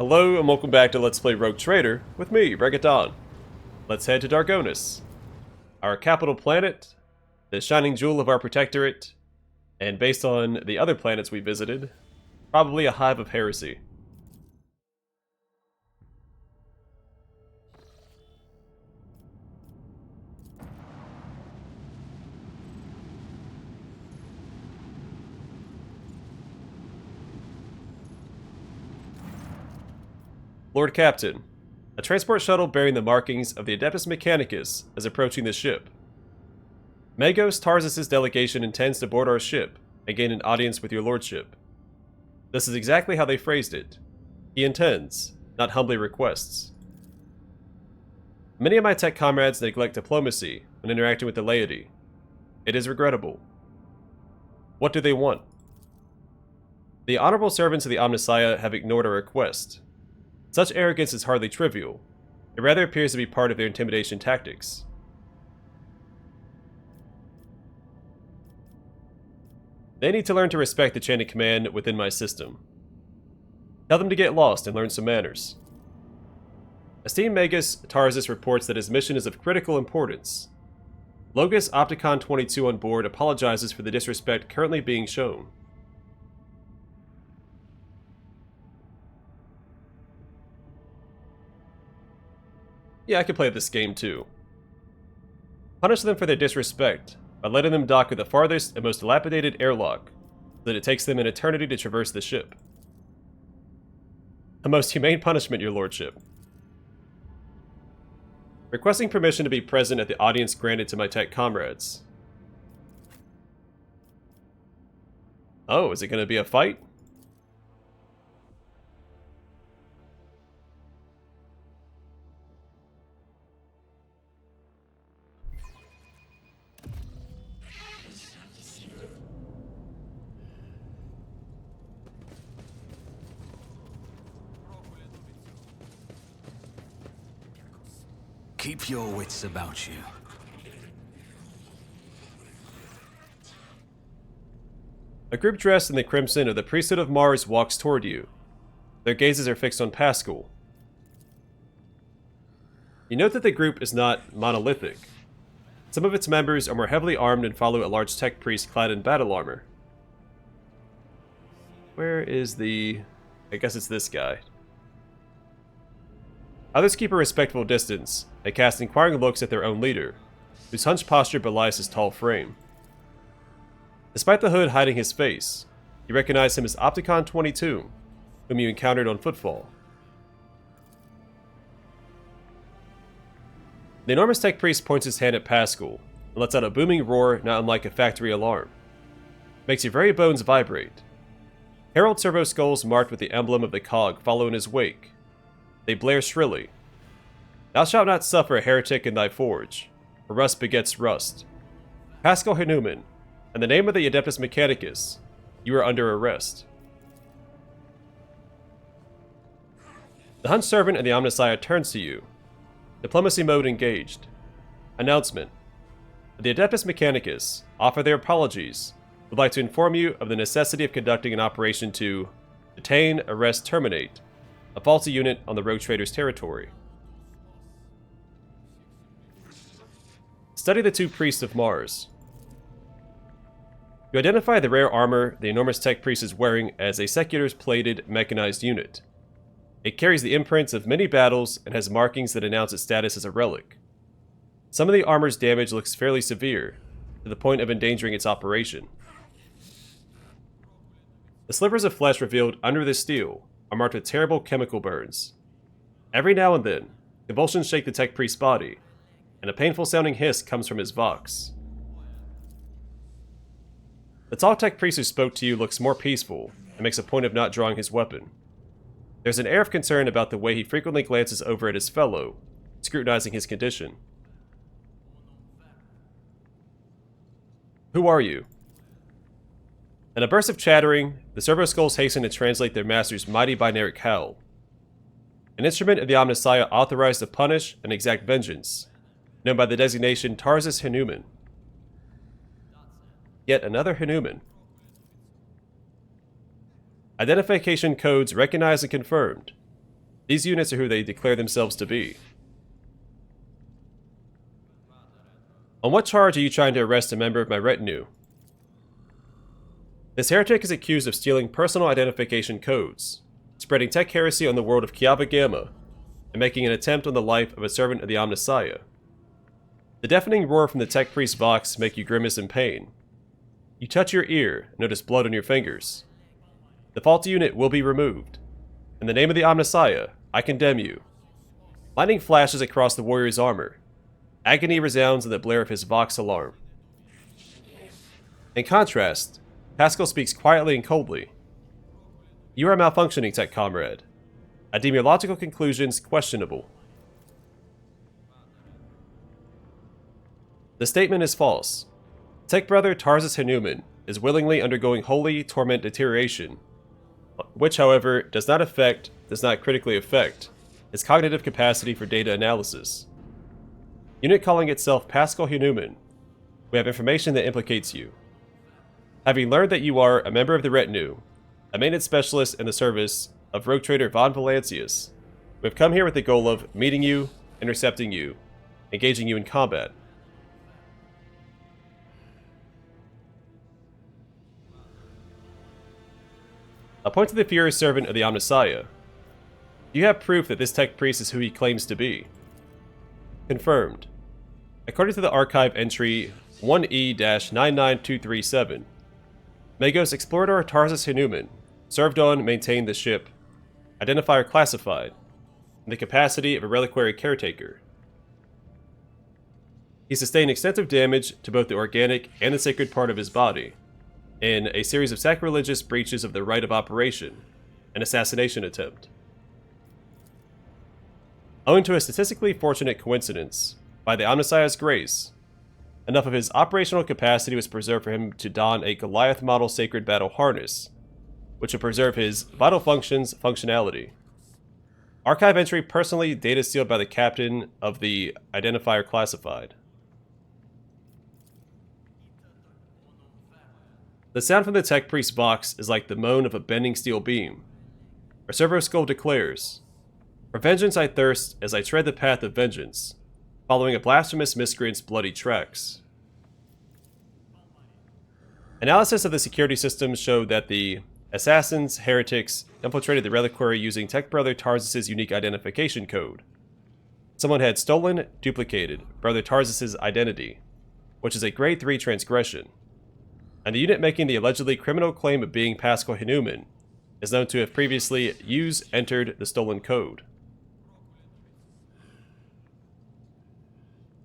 Hello and welcome back to Let's Play Rogue Trader with me, Regaton. Let's head to Dargonus, our capital planet, the shining jewel of our protectorate, and based on the other planets we visited, probably a hive of heresy. Lord Captain, a transport shuttle bearing the markings of the Adeptus Mechanicus is approaching the ship. Magos Tarsus' delegation intends to board our ship and gain an audience with your lordship. This is exactly how they phrased it. He intends, not humbly requests. Many of my tech comrades neglect diplomacy when interacting with the laity. It is regrettable. What do they want? The honorable servants of the Omnissiah have ignored our request. Such arrogance is hardly trivial. It rather appears to be part of their intimidation tactics. They need to learn to respect the chain of command within my system. Tell them to get lost and learn some manners. Esteemed Magus Tarsus reports that his mission is of critical importance. Logus Opticon 22 on board apologizes for the disrespect currently being shown. Yeah, I can play this game too. Punish them for their disrespect by letting them dock at the farthest and most dilapidated airlock, so that it takes them an eternity to traverse the ship. A most humane punishment, your lordship. Requesting permission to be present at the audience granted to my tech comrades. Oh, is it going to be a fight? Keep your wits about you. A group dressed in the crimson of the priesthood of Mars walks toward you. Their gazes are fixed on Pasqal. You note that the group is not monolithic. Some of its members are more heavily armed and follow a large tech priest clad in battle armor. Where is the... I guess it's this guy. Others keep a respectful distance. They cast inquiring looks at their own leader, whose hunched posture belies his tall frame. Despite the hood hiding his face, you recognize him as Opticon 22, whom you encountered on Footfall. The enormous tech priest points his hand at Pasqal and lets out a booming roar not unlike a factory alarm. Makes your very bones vibrate. Herald servo skulls marked with the emblem of the cog follow in his wake. They blare shrilly. Thou shalt not suffer a heretic in thy forge, for rust begets rust. Pasqal Hanuman, in the name of the Adeptus Mechanicus, you are under arrest. The hunched servant and the Omnissiah turns to you. Diplomacy mode engaged. Announcement. The Adeptus Mechanicus offer their apologies. Would like to inform you of the necessity of conducting an operation to detain, arrest, terminate a faulty unit on the Rogue Trader's territory. Study the two priests of Mars. You identify the rare armor the enormous tech priest is wearing as a Secular's plated, mechanized unit. It carries the imprints of many battles and has markings that announce its status as a relic. Some of the armor's damage looks fairly severe, to the point of endangering its operation. The slivers of flesh revealed under the steel are marked with terrible chemical burns. Every now and then, convulsions shake the tech priest's body, and a painful sounding hiss comes from his vox. The tall tech priest who spoke to you looks more peaceful, and makes a point of not drawing his weapon. There's an air of concern about the way he frequently glances over at his fellow, scrutinizing his condition. Who are you? In a burst of chattering, the servo skulls hasten to translate their master's mighty binaric howl. An instrument of the Omnissiah authorized to punish and exact vengeance, known by the designation Tarsus Hanuman. Yet another Hanuman. Identification codes recognized and confirmed. These units are who they declare themselves to be. On what charge are you trying to arrest a member of my retinue? This heretic is accused of stealing personal identification codes, spreading tech heresy on the world of Kiaba Gamma, and making an attempt on the life of a servant of the Omnissiah. The deafening roar from the tech priest Vox make you grimace in pain. You touch your ear and notice blood on your fingers. The faulty unit will be removed. In the name of the Omnissiah, I condemn you. Lightning flashes across the warrior's armor. Agony resounds in the blare of his Vox alarm. In contrast, Pasqal speaks quietly and coldly. You are malfunctioning, tech comrade. I deem your logical conclusions questionable. The statement is false. Tech brother Tarzus Hanuman is willingly undergoing holy torment deterioration, which, however, does not critically affect his cognitive capacity for data analysis. Unit calling itself Pasqal Hanuman, we have information that implicates you. Having learned that you are a member of the retinue, a maintenance specialist in the service of rogue trader Von Valancius, we have come here with the goal of meeting you, intercepting you, engaging you in combat. Appoint to the furious servant of the Omnissiah. Do you have proof that this tech priest is who he claims to be? Confirmed. According to the archive entry 1E-99237, Magos Explorador Tarzus Hanuman served on, maintained the ship, identifier classified, in the capacity of a reliquary caretaker. He sustained extensive damage to both the organic and the sacred part of his body, in a series of sacrilegious breaches of the right of operation, an assassination attempt. Owing to a statistically fortunate coincidence, by the Omnissiah's grace, enough of his operational capacity was preserved for him to don a Goliath model sacred battle harness, which would preserve his vital functions functionality. Archive entry personally data sealed by the captain of the identifier classified. The sound from the tech priest Vox is like the moan of a bending steel beam. Our servo skull declares, "For vengeance I thirst as I tread the path of vengeance, following a blasphemous miscreant's bloody tracks." Analysis of the security systems showed that the assassins, heretics, infiltrated the reliquary using Tech Brother Tarzus' unique identification code. Someone had stolen, duplicated Brother Tarzus' identity, which is a grade 3 transgression, and the unit making the allegedly criminal claim of being Pasqal Hanuman is known to have previously entered the stolen code.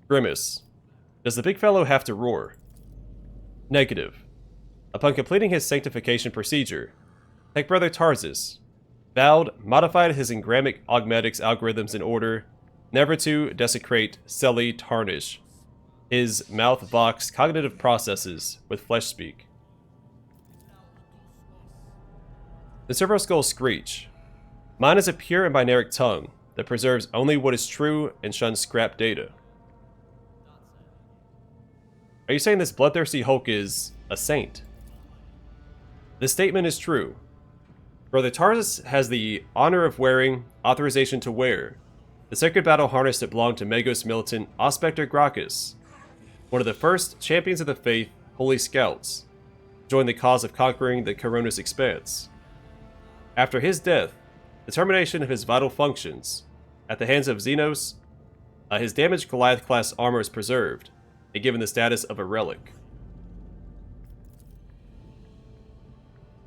Grimace. Does the big fellow have to roar? Negative. Upon completing his sanctification procedure, Tech Brother Tarzus vowed, modified his engrammic augmetics algorithms in order never to desecrate, sully, tarnish his mouth Vox cognitive processes with flesh speak. The servo skulls screech. Mine is a pure and binaric tongue that preserves only what is true and shuns scrap data. Are you saying this bloodthirsty Hulk is a saint? This statement is true. Brother Tarzus has the honor of wearing, authorization to wear, the sacred battle harness that belonged to Magos militant Ospector Gracchus, one of the first champions of the faith, Holy Scouts, joined the cause of conquering the Coronus Expanse. After his death, the termination of his vital functions, at the hands of Xenos, his damaged Goliath-class armor is preserved, and given the status of a relic.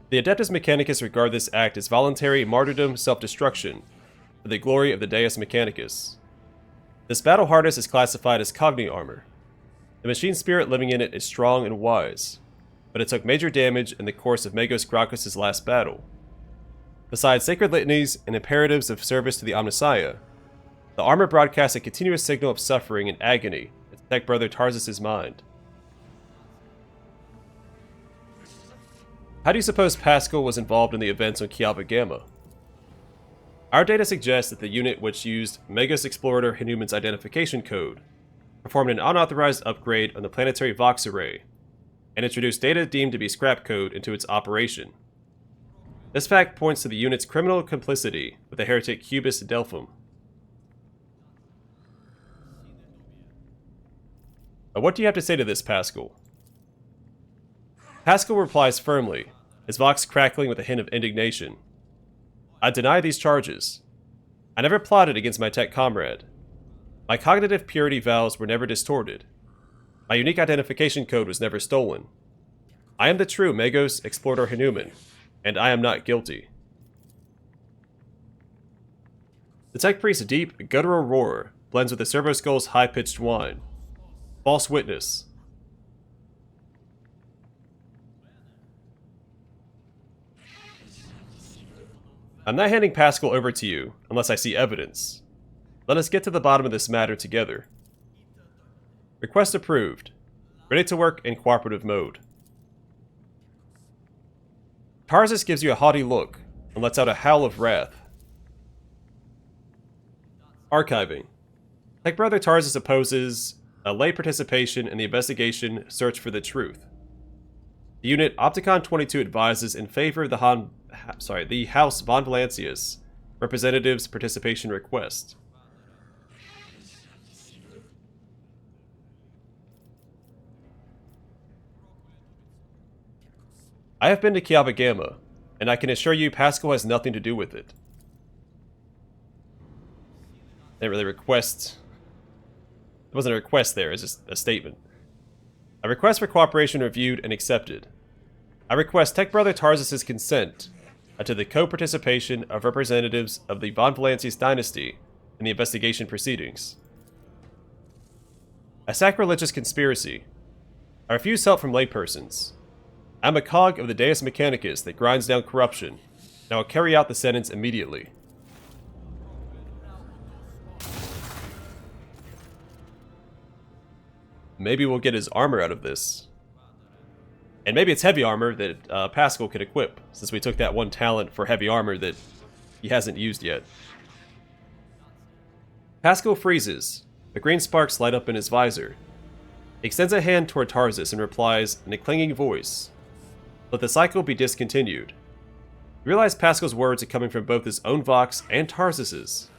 The Adeptus Mechanicus regard this act as voluntary martyrdom self-destruction, for the glory of the Deus Mechanicus. This battle harness is classified as Cogni armor. The machine spirit living in it is strong and wise, but it took major damage in the course of Magos Gracchus' last battle. Besides sacred litanies and imperatives of service to the Omnissiah, the armor broadcasts a continuous signal of suffering and agony into Tech Brother Tarzus' mind. How do you suppose Pasqal was involved in the events on Kiaba Gamma? Our data suggests that the unit which used Magos Explorador Hanuman's identification code performed an unauthorized upgrade on the planetary Vox array, and introduced data deemed to be scrap code into its operation. This fact points to the unit's criminal complicity with the heretic Cubus Delphum. What do you have to say to this, Pasqal? Pasqal replies firmly, his vox crackling with a hint of indignation. I deny these charges. I never plotted against my tech comrade. My cognitive purity vows were never distorted. My unique identification code was never stolen. I am the true Magos Explorer Hanuman, and I am not guilty. The tech priest's deep, guttural roar blends with the servo skull's high-pitched whine. False witness. I'm not handing Pasqal over to you unless I see evidence. Let us get to the bottom of this matter together. Request approved. Ready to work in cooperative mode. Tarzus gives you a haughty look and lets out a howl of wrath. Archiving. Tech Brother Tarzus opposes a lay participation in the investigation search for the truth. The unit Opticon 22 advises in favor of the House Von Valancius representative's participation request. I have been to Kiaba Gamma, and I can assure you Pasqal has nothing to do with it. They didn't really request. It wasn't a request there, it's just a statement. A request for cooperation reviewed and accepted. I request Tech Brother Tarzus' consent to the co-participation of representatives of the Von Valancius dynasty in the investigation proceedings. A sacrilegious conspiracy. I refuse help from laypersons. I am a cog of the Deus Mechanicus that grinds down corruption, and I will carry out the sentence immediately. Maybe we'll get his armor out of this. And maybe it's heavy armor that Pasqal could equip, since we took that one talent for heavy armor that he hasn't used yet. Pasqal freezes. The green sparks light up in his visor. He extends a hand toward Tarzus and replies in a clanging voice, "Let the cycle be discontinued." You realize Pascal's words are coming from both his own vox and Tarzus's.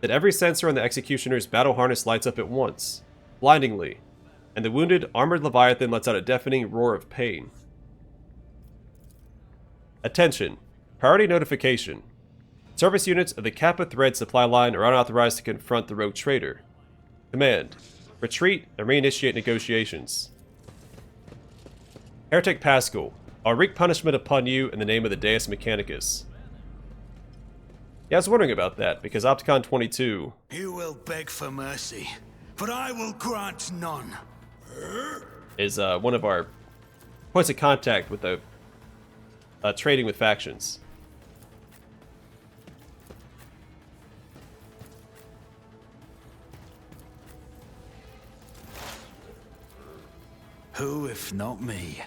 That every sensor on the Executioner's battle harness lights up at once, blindingly, and the wounded, armored Leviathan lets out a deafening roar of pain. Attention. Priority notification. Service units of the Kappa Thread supply line are unauthorized to confront the rogue traitor. Command. Retreat and reinitiate negotiations. Heretic Pasqal, I'll wreak punishment upon you in the name of the Deus Mechanicus. Yeah, I was wondering about that, because Opticon 22... You will beg for mercy, but I will grant none. Is one of our points of contact with the trading with factions. Who, if not me?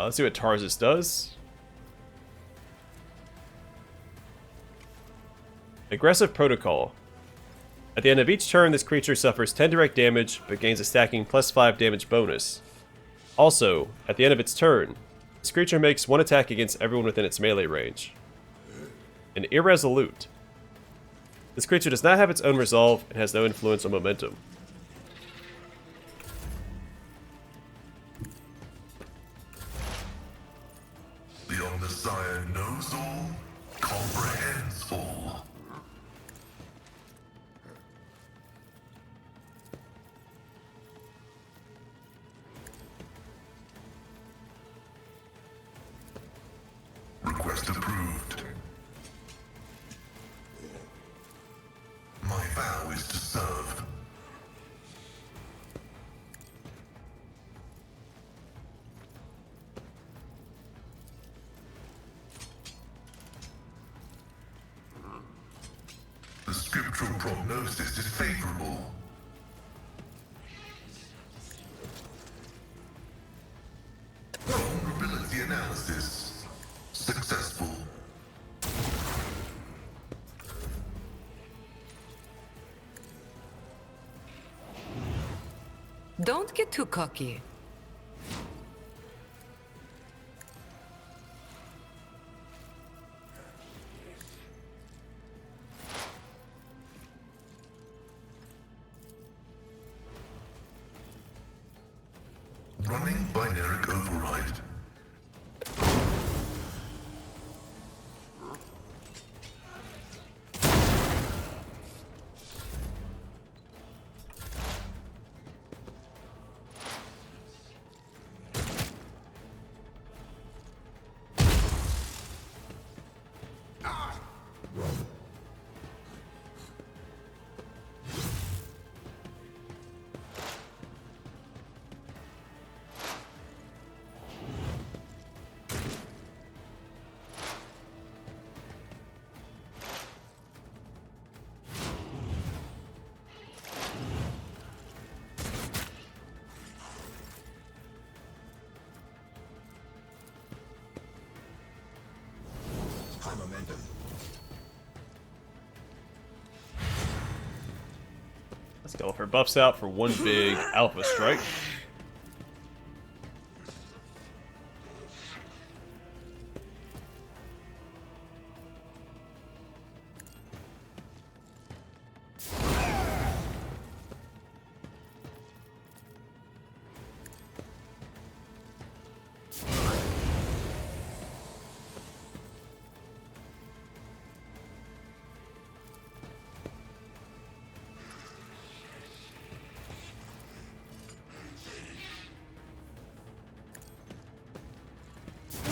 Let's see what Tarzus does. Aggressive Protocol. At the end of each turn, this creature suffers 10 direct damage, but gains a stacking +5 damage bonus. Also, at the end of its turn, this creature makes one attack against everyone within its melee range. An Irresolute. This creature does not have its own resolve and has no influence on momentum. The Omnissiah knows all, comprehends all. Request approved. My vow is to serve. analysis successful. Don't get too cocky. Running binary override. High momentum. Let's go for buffs out for one big alpha strike.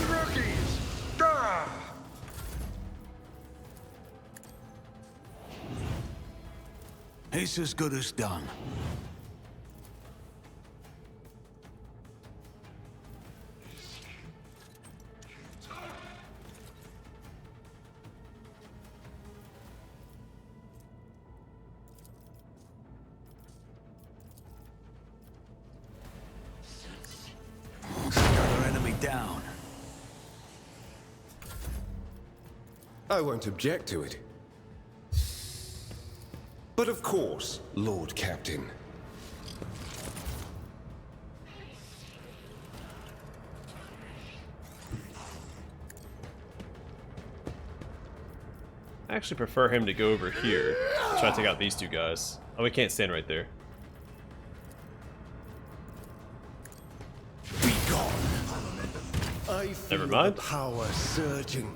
Rookies! Gah! It's as good as done. Another enemy down. I won't object to it. But of course, Lord Captain. I actually prefer him to go over here. Try to take out these two guys. Oh, we can't stand right there. Be gone. I feel Never mind. the power surging.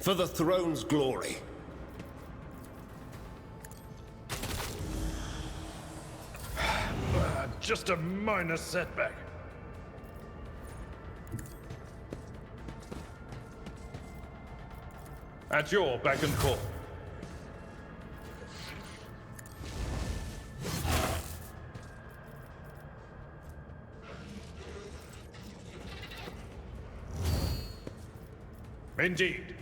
For the throne's glory. Just a minor setback. At your beck and call. Indeed.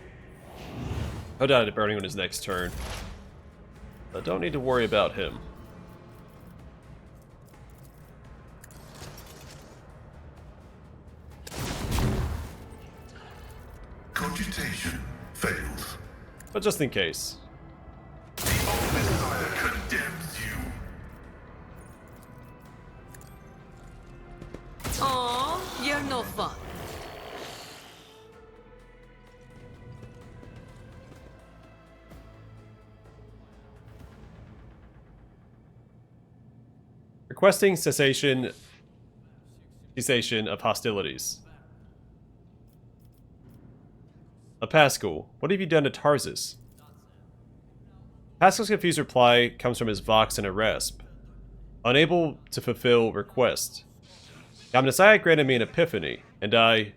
No doubt at burning on his next turn. But don't need to worry about him. Cogitation fails. But just in case. The Omnissiah condemns you. Aw, you're no fun. Requesting cessation of hostilities. A Pasqal, what have you done to Tarsus? Pascal's confused reply comes from his Vox and a rasp. Unable to fulfill request. Omnissiah granted me an epiphany, and I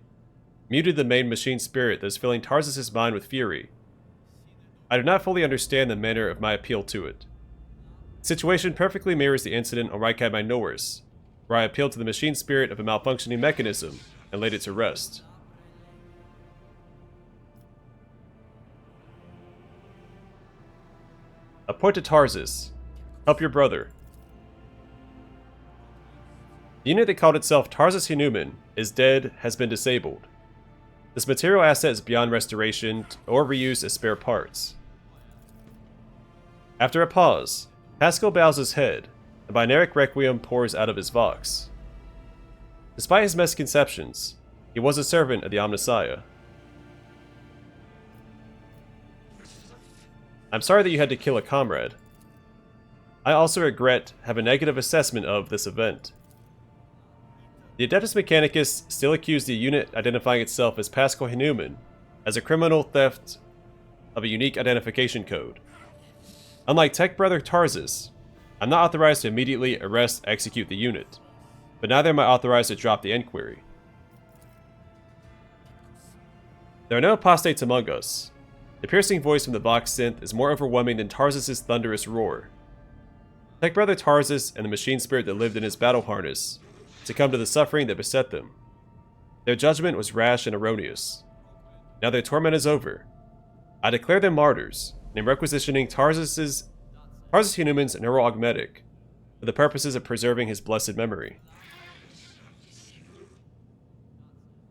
muted the main machine spirit that is filling Tarsus' mind with fury. I do not fully understand the manner of my appeal to it. The situation perfectly mirrors the incident on Rycab Minoris, where I appealed to the machine spirit of a malfunctioning mechanism and laid it to rest. A point to Tarsus. Help your brother. The unit that called itself Tarsus Hunuman is dead, has been disabled. This material asset is beyond restoration or reuse as spare parts. After a pause, Pasqal bows his head. A binaric requiem pours out of his vox. Despite his misconceptions, he was a servant of the Omnissiah. I'm sorry that you had to kill a comrade. I also regret have a negative assessment of this event. The Adeptus Mechanicus still accused the unit identifying itself as Pasqal Hunuman as a criminal theft of a unique identification code. Unlike Tech Brother Tarsus, I'm not authorized to immediately execute the unit, but neither am I authorized to drop the inquiry. There are no apostates among us. The piercing voice from the Vox synth is more overwhelming than Tarsus' thunderous roar. Tech Brother Tarsus and the machine spirit that lived in his battle harness succumbed to the suffering that beset them. Their judgment was rash and erroneous. Now their torment is over. I declare them martyrs, and am requisitioning Tarsus Hunuman's neural augmetic for the purposes of preserving his blessed memory.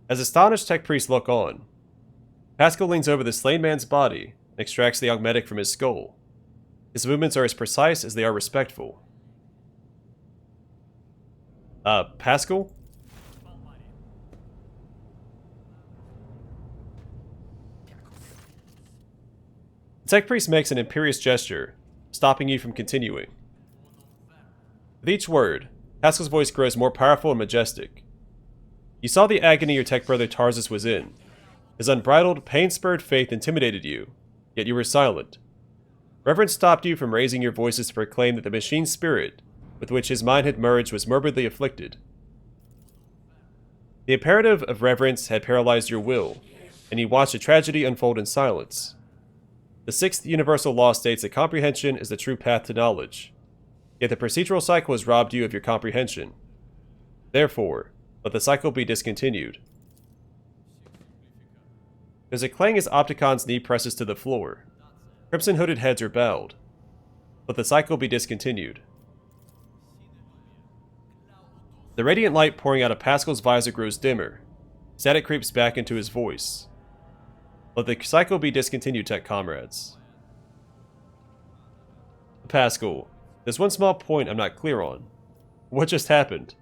As astonished tech priests look on, Pasqal leans over the slain man's body and extracts the augmetic from his skull. His movements are as precise as they are respectful. Pasqal? The tech priest makes an imperious gesture, stopping you from continuing. With each word, Pascal's voice grows more powerful and majestic. You saw the agony your tech brother Tarsus was in. His unbridled, pain-spurred faith intimidated you, yet you were silent. Reverence stopped you from raising your voices to proclaim that the machine spirit with which his mind had merged was morbidly afflicted. The imperative of reverence had paralyzed your will, and you watched a tragedy unfold in silence. The sixth universal law states that comprehension is the true path to knowledge, yet the procedural cycle has robbed you of your comprehension. Therefore, let the cycle be discontinued. There's a clang as Opticon's knee presses to the floor. Crimson-hooded heads are bowed. Let the cycle be discontinued. The radiant light pouring out of Pascal's visor grows dimmer. Static creeps back into his voice. Let the cycle be discontinued, tech comrades. Pasqal, there's one small point I'm not clear on. What just happened?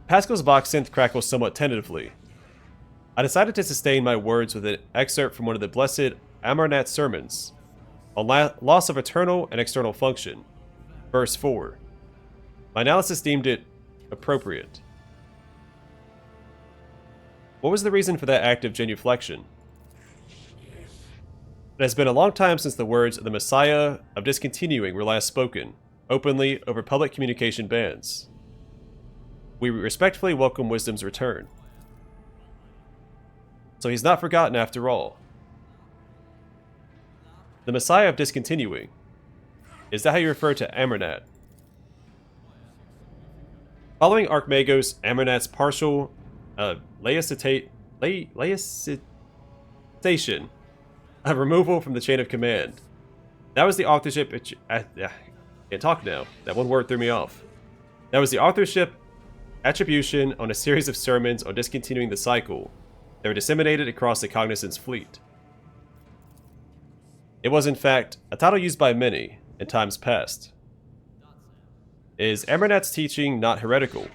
Pascal's Vox synth crackles somewhat tentatively. I decided to sustain my words with an excerpt from one of the blessed Amarnat's sermons on loss of eternal and external function. Verse 4. My analysis deemed it appropriate. What was the reason for that act of genuflection? It has been a long time since the words of the Messiah of discontinuing were last spoken, openly, over public communication bans. We respectfully welcome wisdom's return. So he's not forgotten after all. The Messiah of discontinuing. Is that how you refer to Amarnat? Following Archmagos Amarnat's partial laicitation of removal from the chain of command. That was the authorship. Can't talk now. That one word threw me off. That was the authorship attribution on a series of sermons on discontinuing the cycle that were disseminated across the Cognizance fleet. It was, in fact, a title used by many in times past. Is Amarnat's teaching not heretical?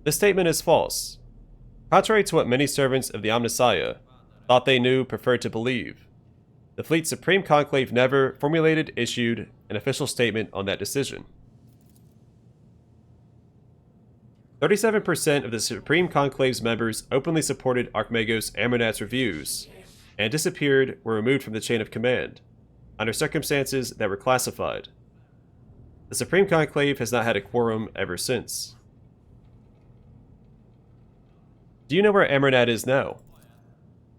This statement is false. Contrary to what many servants of the Omnissiah thought they knew, preferred to believe, the fleet's Supreme Conclave never issued an official statement on that decision. 37% of the Supreme Conclave's members openly supported Archmagos Amarnat's reviews, and disappeared or removed from the chain of command, under circumstances that were classified. The Supreme Conclave has not had a quorum ever since. Do you know where Amarnat is now?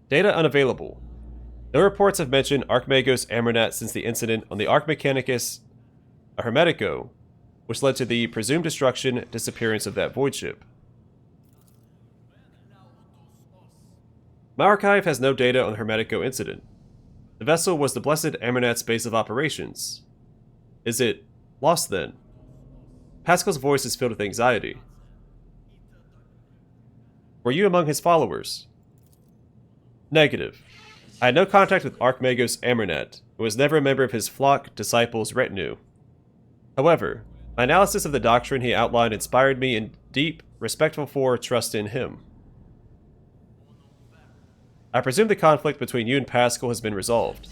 Data unavailable. No reports have mentioned Archmagos Amarnat since the incident on the Arch Mechanicus Hermetico, which led to the presumed destruction and disappearance of that void ship. My archive has no data on the Hermetico incident. The vessel was the blessed Amernat's base of operations. Is it lost then? Pasqal's voice is filled with anxiety. Were you among his followers? Negative. I had no contact with Archmagos Amernat, and was never a member of his flock, disciples, retinue. However, my analysis of the doctrine he outlined inspired me in deep, respectful trust in him. I presume the conflict between you and Pasqal has been resolved.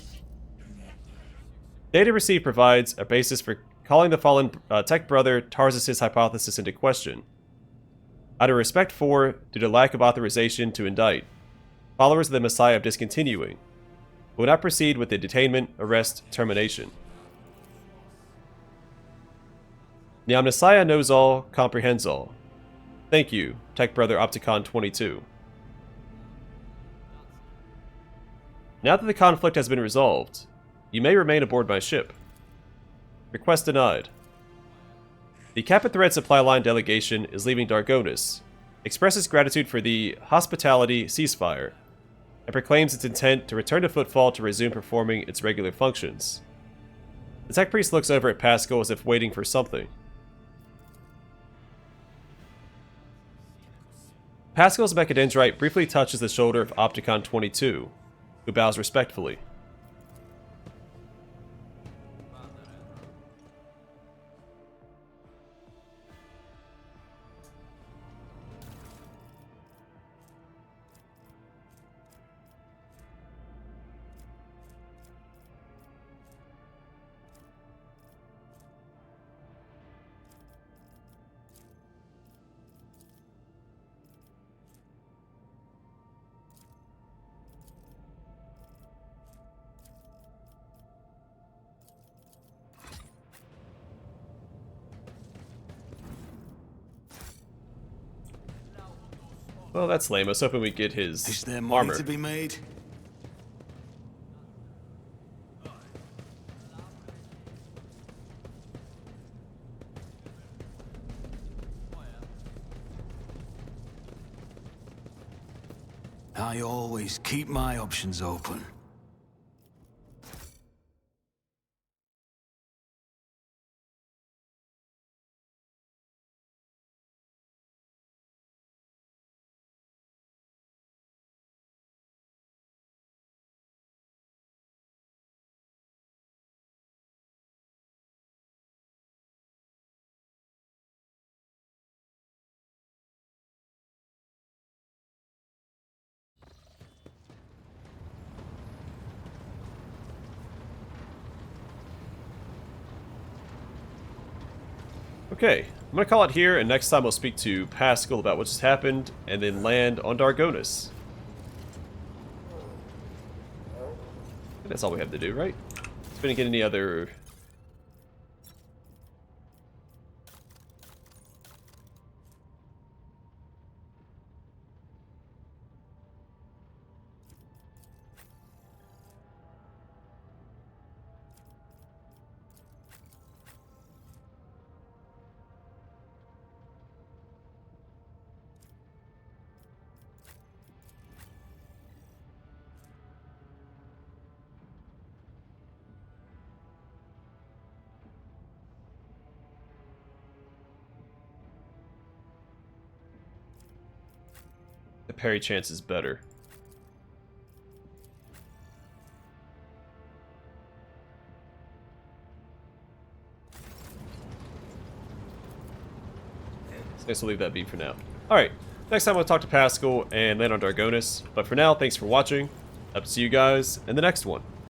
Data received provides a basis for calling the fallen tech brother Tarsus' hypothesis into question. Out of respect for, due to lack of authorization to indict, followers of the Messiah of discontinuing, will not proceed with the detainment, arrest, termination. The Omnissiah knows all, comprehends all. Thank you, Tech Brother Opticon 22. Now that the conflict has been resolved, you may remain aboard my ship. Request denied. The Capit Thread Supply Line delegation is leaving Dargonus, expresses gratitude for the hospitality ceasefire, and proclaims its intent to return to Footfall to resume performing its regular functions. The Tech Priest looks over at Pasqal as if waiting for something. Pascal's Mechadendrite briefly touches the shoulder of Opticon 22, who bows respectfully. Well, that's lame. I was hoping we'd get his Is there money armor. to be made? I always keep my options open. Okay, I'm gonna call it here, and next time we'll speak to Pasqal about what just happened, and then land on Dargonus. That's all we have to do, right? If we didn't get any other... The parry chance is better. So I guess we'll leave that be for now. Alright, next time we'll talk to Pasqal and land on Dargonus. But for now, thanks for watching. Up to see you guys in the next one.